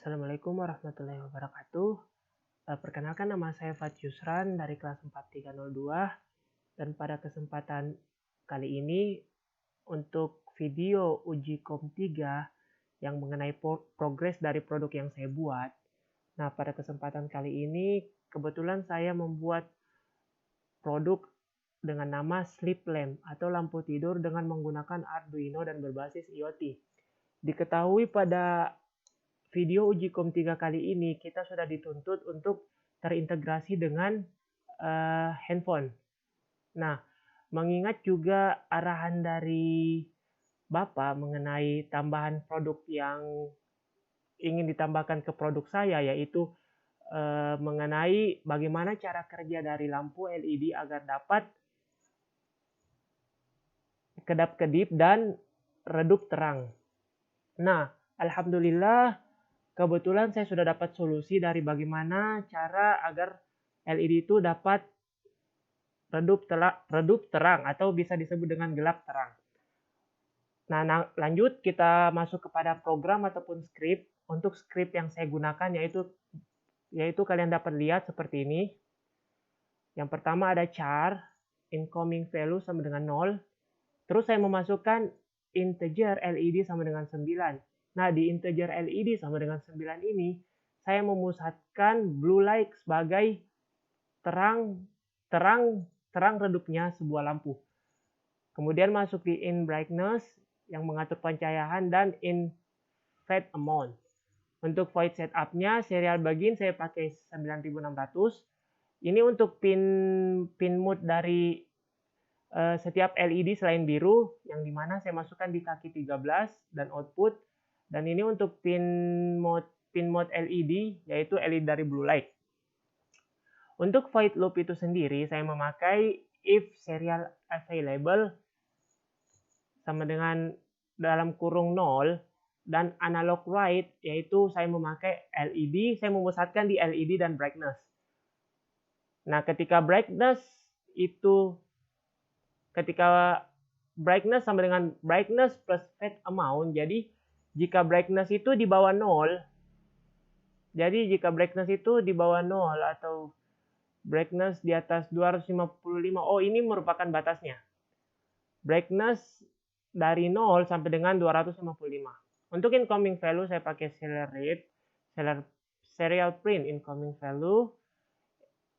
Assalamualaikum warahmatullahi wabarakatuh. Perkenalkan, nama saya Fat Yusran dari kelas 4302, dan pada kesempatan kali ini untuk video uji Kom 3 yang mengenai progres dari produk yang saya buat. Nah, pada kesempatan kali ini kebetulan saya membuat produk dengan nama Sleep Lamp atau lampu tidur dengan menggunakan Arduino dan berbasis IoT. Diketahui pada video uji Kom 3 kali ini kita sudah dituntut untuk terintegrasi dengan handphone. Nah, mengingat juga arahan dari Bapak mengenai tambahan produk yang ingin ditambahkan ke produk saya, yaitu mengenai bagaimana cara kerja dari lampu LED agar dapat kedap-kedip dan redup terang. Nah, alhamdulillah kebetulan saya sudah dapat solusi dari bagaimana cara agar LED itu dapat redup terang atau bisa disebut dengan gelap terang. Nah, lanjut kita masuk kepada program ataupun script. Untuk script yang saya gunakan yaitu kalian dapat lihat seperti ini. Yang pertama ada char, incoming value sama dengan 0. Terus saya memasukkan integer LED sama dengan 9. Nah, di integer LED sama dengan 9 ini, saya memusatkan blue light sebagai terang redupnya sebuah lampu. Kemudian masuk di in brightness yang mengatur pencahayaan dan in fade amount. Untuk void setup-nya, serial begin saya pakai 9600. Ini untuk pin mode dari setiap LED selain biru, yang dimana saya masukkan di kaki 13 dan output. Dan ini untuk pin mode LED, yaitu LED dari blue light. Untuk void loop itu sendiri, saya memakai if serial available sama dengan dalam kurung 0 dan analog write, yaitu saya memakai LED, saya memusatkan di LED dan brightness. Nah, ketika brightness sama dengan brightness plus fade amount, jadi jika brightness itu di bawah 0, atau brightness di atas 255, oh ini merupakan batasnya. Brightness dari 0 sampai dengan 255. Untuk incoming value saya pakai serial print incoming value.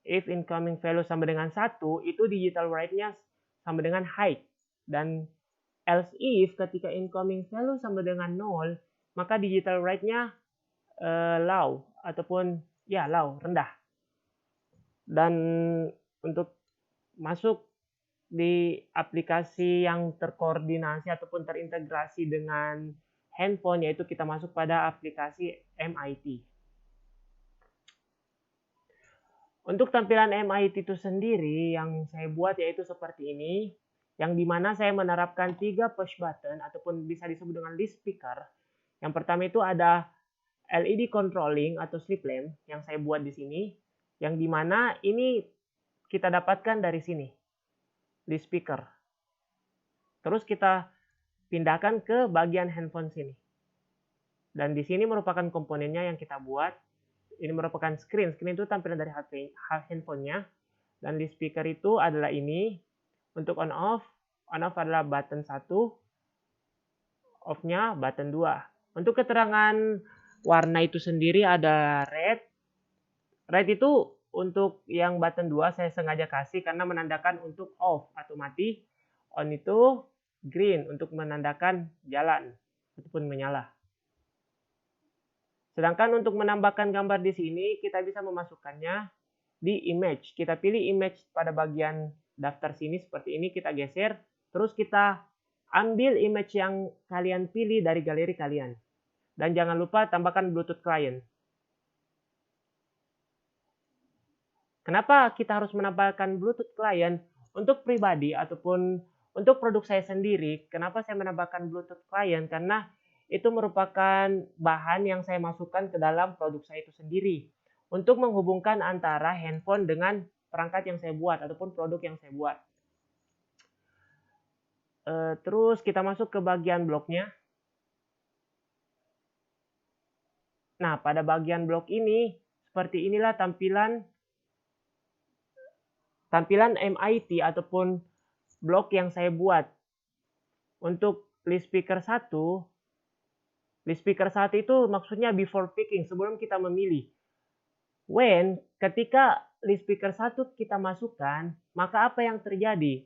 If incoming value sama dengan 1, itu digital write-nya sama dengan high. Dan else if ketika incoming value sama dengan 0, maka digital write-nya low ataupun low, rendah. Dan untuk masuk di aplikasi yang terkoordinasi ataupun terintegrasi dengan handphone, yaitu kita masuk pada aplikasi MIT. Untuk tampilan MIT itu sendiri yang saya buat yaitu seperti ini, yang dimana saya menerapkan 3 push button ataupun bisa disebut dengan list speaker. Yang pertama itu ada LED controlling atau sleep lamp yang saya buat di sini, yang dimana ini kita dapatkan dari sini, list speaker. Terus kita pindahkan ke bagian handphone sini. Dan di sini merupakan komponennya yang kita buat. Ini merupakan screen itu tampilan dari handphonenya. Dan di speaker itu adalah ini. Untuk on off adalah button 1, off-nya button 2. Untuk keterangan warna itu sendiri ada red. Red itu untuk yang button 2 saya sengaja kasih karena menandakan untuk off atau mati. On itu green untuk menandakan jalan ataupun menyala. Sedangkan untuk menambahkan gambar di sini, kita bisa memasukkannya di image. Kita pilih image pada bagian daftar sini seperti ini, kita geser. Terus kita ambil image yang kalian pilih dari galeri kalian. Dan jangan lupa tambahkan Bluetooth client. Kenapa kita harus menambahkan Bluetooth client? Untuk pribadi ataupun untuk produk saya sendiri, kenapa saya menambahkan Bluetooth client? Karena itu merupakan bahan yang saya masukkan ke dalam produk saya itu sendiri untuk menghubungkan antara handphone dengan perangkat yang saya buat ataupun produk yang saya buat. Terus kita masuk ke bagian bloknya. Nah, pada bagian blok ini, seperti inilah tampilan MIT ataupun blok yang saya buat. Untuk list speaker 1 itu maksudnya before picking, sebelum kita memilih. Ketika list speaker 1 kita masukkan, maka apa yang terjadi?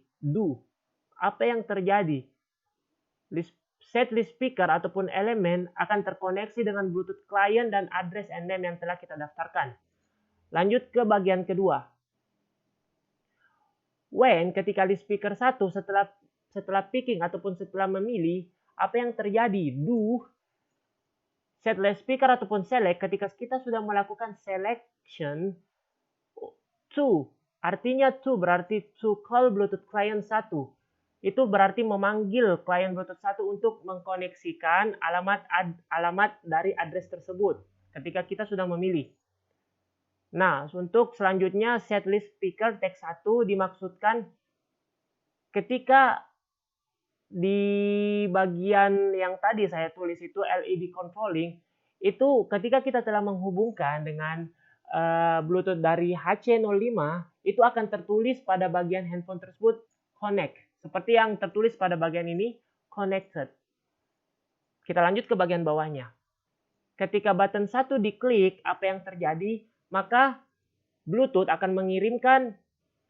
Apa yang terjadi? Set list speaker ataupun elemen akan terkoneksi dengan Bluetooth client dan address and name yang telah kita daftarkan. Lanjut ke bagian kedua. Ketika list speaker 1 setelah picking ataupun setelah memilih, apa yang terjadi? Set list speaker ataupun select, ketika kita sudah melakukan selection artinya berarti to call Bluetooth client 1. Itu berarti memanggil klien Bluetooth 1 untuk mengkoneksikan alamat dari address tersebut ketika kita sudah memilih. Nah, untuk selanjutnya setlist speaker text 1 dimaksudkan ketika di bagian yang tadi saya tulis itu LED controlling, itu ketika kita telah menghubungkan dengan Bluetooth dari HC05, itu akan tertulis pada bagian handphone tersebut connect. Seperti yang tertulis pada bagian ini, connected. Kita lanjut ke bagian bawahnya. Ketika button 1 diklik, apa yang terjadi? Maka Bluetooth akan mengirimkan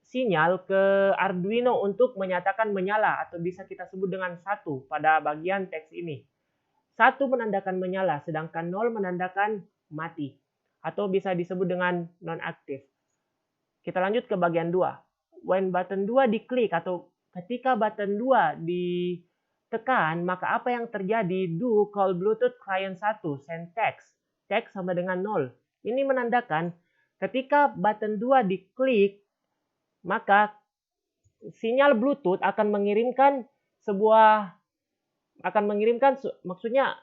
sinyal ke Arduino untuk menyatakan menyala, atau bisa kita sebut dengan 1 pada bagian teks ini. 1 menandakan menyala, sedangkan 0 menandakan mati, atau bisa disebut dengan non-aktif. Kita lanjut ke bagian 2. When button 2 diklik atau ketika button 2 ditekan, maka apa yang terjadi? Do call Bluetooth client 1, send text. Text sama dengan 0. Ini menandakan ketika button 2 diklik, maka sinyal Bluetooth akan mengirimkan maksudnya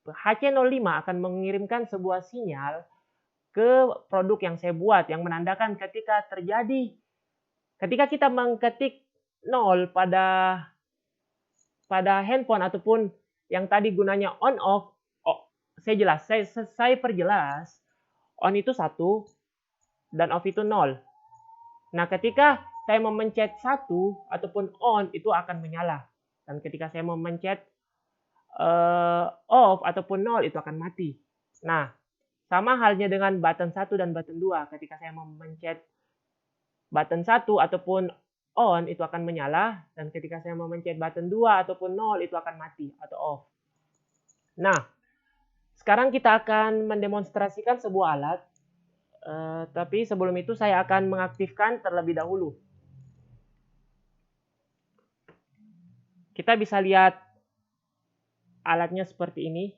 HC05 akan mengirimkan sebuah sinyal ke produk yang saya buat, yang menandakan ketika kita mengketik 0 pada handphone ataupun yang tadi gunanya on off, saya perjelas, on itu 1 dan off itu 0. Nah, ketika saya memencet 1 ataupun on, itu akan menyala, dan ketika saya memencet off ataupun 0, itu akan mati. Nah, sama halnya dengan button 1 dan button 2, ketika saya memencet button 1 ataupun on, itu akan menyala, dan ketika saya memencet button 2 ataupun 0, itu akan mati atau off. Nah, sekarang kita akan mendemonstrasikan sebuah alat, tapi sebelum itu saya akan mengaktifkan terlebih dahulu. Kita bisa lihat alatnya seperti ini.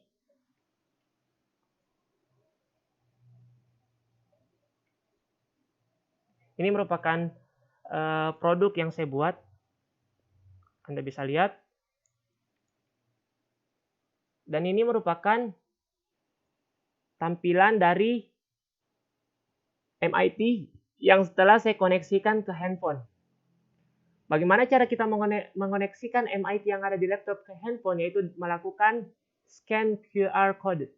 Ini merupakan produk yang saya buat. Anda bisa lihat. Dan ini merupakan tampilan dari MIT yang setelah saya koneksikan ke handphone. Bagaimana cara kita mengoneksikan MIT yang ada di laptop ke handphone? Yaitu melakukan scan QR code.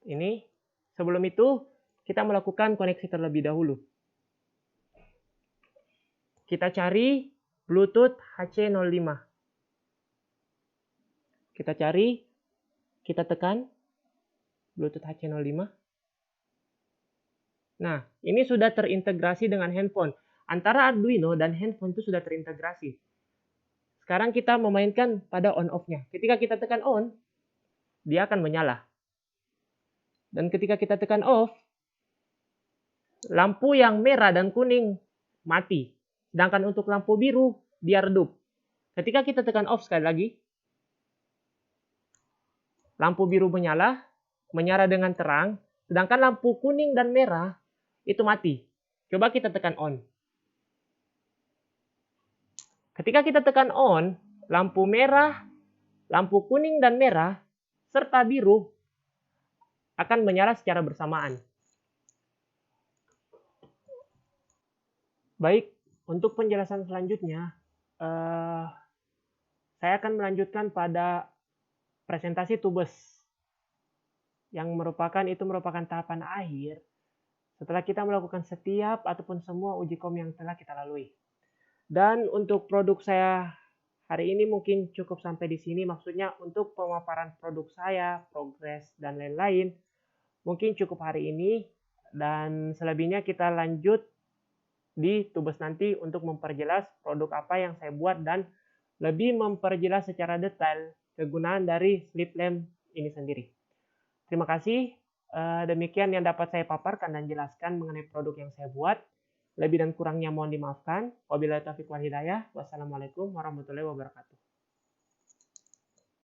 Ini. Sebelum itu, kita melakukan koneksi terlebih dahulu. Kita cari Bluetooth HC05. Kita cari, kita tekan Bluetooth HC05. Nah, ini sudah terintegrasi dengan handphone. Antara Arduino dan handphone itu sudah terintegrasi. Sekarang kita memainkan pada on-off-nya. Ketika kita tekan on, dia akan menyala. Dan ketika kita tekan off, lampu yang merah dan kuning mati. Sedangkan untuk lampu biru, dia redup. Ketika kita tekan off sekali lagi, lampu biru menyala dengan terang, sedangkan lampu kuning dan merah itu mati. Coba kita tekan on. Ketika kita tekan on, lampu merah, lampu kuning dan merah, serta biru akan menyala secara bersamaan. Baik, untuk penjelasan selanjutnya, saya akan melanjutkan pada presentasi tubes. yang itu merupakan tahapan akhir setelah kita melakukan setiap ataupun semua uji kom yang telah kita lalui. Dan untuk produk saya hari ini mungkin cukup sampai di sini, maksudnya untuk pemaparan produk saya, progres, dan lain-lain. Mungkin cukup hari ini, dan selebihnya kita lanjut di Tubes nanti untuk memperjelas produk apa yang saya buat dan lebih memperjelas secara detail kegunaan dari slip lamp ini sendiri. Terima kasih. Demikian yang dapat saya paparkan dan jelaskan mengenai produk yang saya buat. Lebih dan kurangnya mohon dimaafkan. Wabillahi taufiq wal hidayah. Wassalamualaikum warahmatullahi wabarakatuh.